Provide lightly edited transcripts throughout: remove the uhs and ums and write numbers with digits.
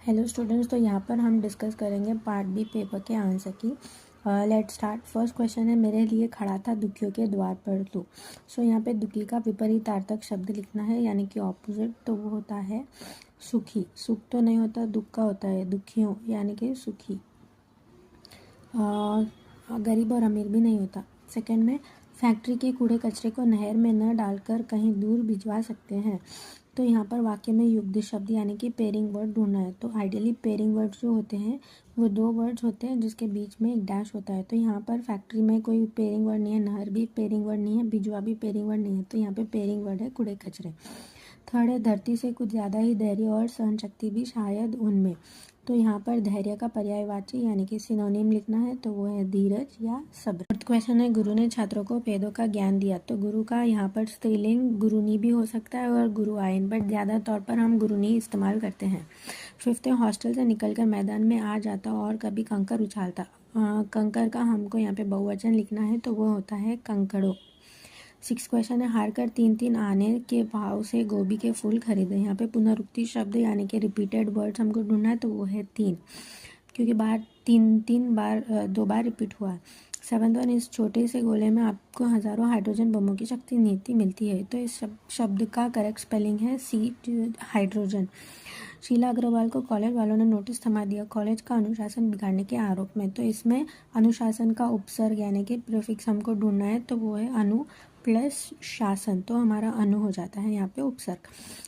Hello students, तो यहाँ पर हम डिस्कस करेंगे पार्ट बी पेपर के आंसर की। Let's start. फर्स्ट क्वेश्चन है, मेरे लिए खड़ा था दुखियों के द्वार पर तू। सो यहाँ पे दुखी का विपरीतार्थक शब्द लिखना है, यानी कि ऑपोजिट। तो वो होता है सुखी। सुख तो नहीं होता, दुख का होता है, दुखियों यानी कि सुखी। गरीब और अमीर भी नहीं होता। सेकंड में, फैक्ट्री के कूड़े कचरे को नहर में न डालकर कहीं दूर भिजवा सकते हैं। तो यहाँ पर वाक्य में युग्म शब्द यानी कि पेयरिंग वर्ड ढूंढना है। तो आइडियली पेयरिंग वर्ड्स जो होते हैं वो दो वर्ड्स होते हैं जिसके बीच में एक डैश होता है। तो यहाँ पर फैक्ट्री में कोई पेयरिंग वर्ड नहीं है, नहर भी पेयरिंग वर्ड नहीं है, भिजवा भी पेयरिंग वर्ड नहीं है। तो यहाँ पे पेयरिंग वर्ड है कूड़े कचरे। थर्ड है, धरती से कुछ ज़्यादा ही धैर्य और सहनशक्ति भी शायद उनमें। तो यहाँ पर धैर्य का पर्यायवाची यानी कि सिनोनिम लिखना है, तो वो है धीरज या सब्र। फोर्थ क्वेश्चन है, गुरु ने छात्रों को वेदों का ज्ञान दिया। तो गुरु का यहाँ पर स्त्रीलिंग गुरुनी भी हो सकता है और गुरु आयन, बट ज़्यादा तौर पर हम गुरुनी इस्तेमाल करते हैं। फिफ्थ है, हॉस्टल से निकलकर मैदान में आ जाता और कभी कंकर उछालता। कंकर का हमको यहाँ पे बहुवचन लिखना है, तो वो होता है कंकड़ों। सिक्स क्वेश्चन है, हार कर 3-3 आने के भाव से गोभी के फूल खरीदे। यहाँ पे पुनरुक्ति शब्द यानी कि रिपीटेड वर्ड्स हमको ढूंढना है, तो वो है 3, क्योंकि बार 3 बार 2 बार रिपीट हुआ है। सेवंथ वन, इस छोटे से गोले में आपको हज़ारों हाइड्रोजन बमों की शक्ति नीति मिलती है। तो इस शब्द का करेक्ट स्पेलिंग है सी हाइड्रोजन। शीला अग्रवाल को कॉलेज वालों ने नोटिस थमा दिया कॉलेज का अनुशासन बिगाड़ने के आरोप में। तो इसमें अनुशासन का उपसर्ग यानी कि प्रीफिक्स हमको ढूंढना है, तो वो है अनु प्लस शासन। तो हमारा अनु हो जाता है यहाँ पे उपसर्ग।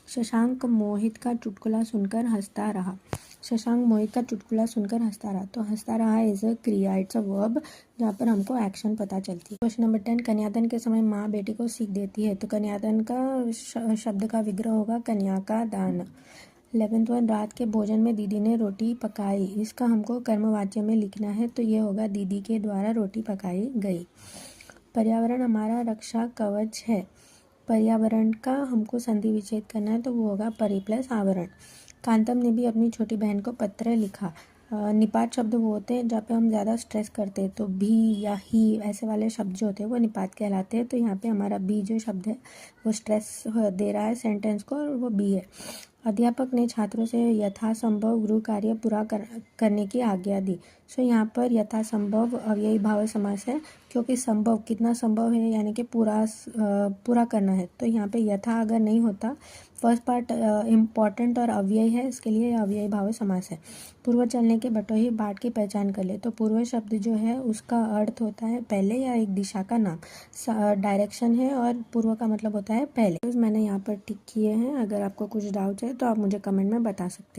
शशांक मोहित का चुटकुला सुनकर हंसता रहा। शशांक मोहित का चुटकुला सुनकर हंसता रहा। तो हंसता रहा इज अ क्रिया, इट्स अ वर्ब जहाँ पर हमको एक्शन पता चलती है। क्वेश्चन नंबर 10, कन्यादान के समय माँ बेटी को सीख देती है। तो कन्यादान का शब्द का विग्रह होगा कन्या का दान। 11th वन, रात के भोजन में दीदी ने रोटी पकाई। इसका हमको कर्मवाच्य में लिखना है, तो ये होगा दीदी के द्वारा रोटी पकाई गई। पर्यावरण हमारा रक्षा कवच है। पर्यावरण का हमको संधि विच्छेद करना है, तो वो होगा परि प्लस आवरण। कांतम ने भी अपनी छोटी बहन को पत्र लिखा। निपात शब्द वो होते हैं जहाँ पे हम ज़्यादा स्ट्रेस करते हैं, तो भी या ही ऐसे वाले शब्द जो होते हैं वो निपात कहलाते हैं। तो यहाँ पे हमारा बी जो शब्द है वो स्ट्रेस दे रहा है सेंटेंस को, और वो बी है। अध्यापक ने छात्रों से यथासंभव गृह कार्य पूरा करने की आज्ञा दी। सो यहाँ पर यथासंभव अव्ययी भाव समास है, क्योंकि संभव कितना संभव है यानी कि पूरा करना है। तो यहाँ पे यथा अगर नहीं होता, फर्स्ट पार्ट इम्पॉर्टेंट और अव्ययी है, इसके लिए अव्ययी भाव समास है। पूर्व चलने के बटोही बाट की पहचान कर ले। तो पूर्व शब्द जो है उसका अर्थ होता है पहले या एक दिशा का नाम, डायरेक्शन है, और पूर्व का मतलब होता है पहले। तो मैंने यहाँ पर टिक किए हैं। अगर आपको कुछ डाउट है तो आप मुझे कमेंट में बता सकते हैं।